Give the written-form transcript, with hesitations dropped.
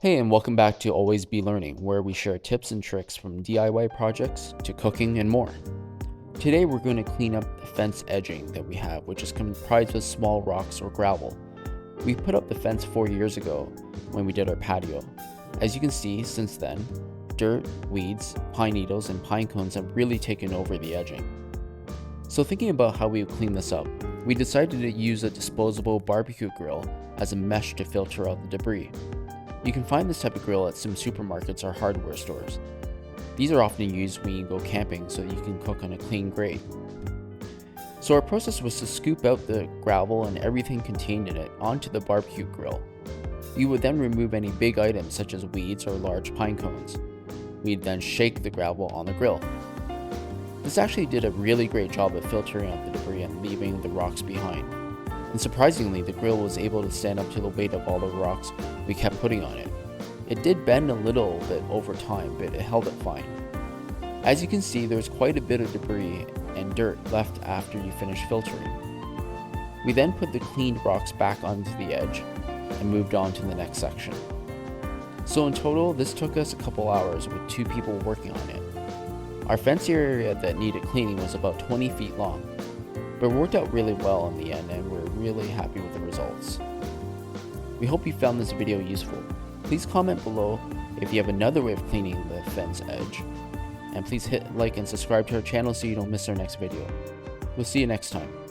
Hey, and welcome back to Always Be Learning, where we share tips and tricks from DIY projects to cooking and more. Today, we're going to clean up the fence edging that we have, which is comprised of small rocks or gravel. We put up the fence 4 years ago when we did our patio. As you can see, since then, dirt, weeds, pine needles, and pine cones have really taken over the edging. So thinking about how we would clean this up, we decided to use a disposable barbecue grill as a mesh to filter out the debris. You can find this type of grill at some supermarkets or hardware stores. These are often used when you go camping so that you can cook on a clean grate. So our process was to scoop out the gravel and everything contained in it onto the barbecue grill. We would then remove any big items such as weeds or large pine cones. We'd then shake the gravel on the grill. This actually did a really great job of filtering out the debris and leaving the rocks behind. And surprisingly, the grill was able to stand up to the weight of all the rocks we kept putting on it. It did bend a little bit over time, but it held up fine. As you can see, there's quite a bit of debris and dirt left after you finish filtering. We then put the cleaned rocks back onto the edge and moved on to the next section. So in total, this took us a couple hours with 2 people working on it. Our fence area that needed cleaning was about 20 feet long, but it worked out really well in the end and we're really happy with the results. We hope you found this video useful. Please comment below if you have another way of cleaning the fence edge. And please hit like and subscribe to our channel so you don't miss our next video. We'll see you next time.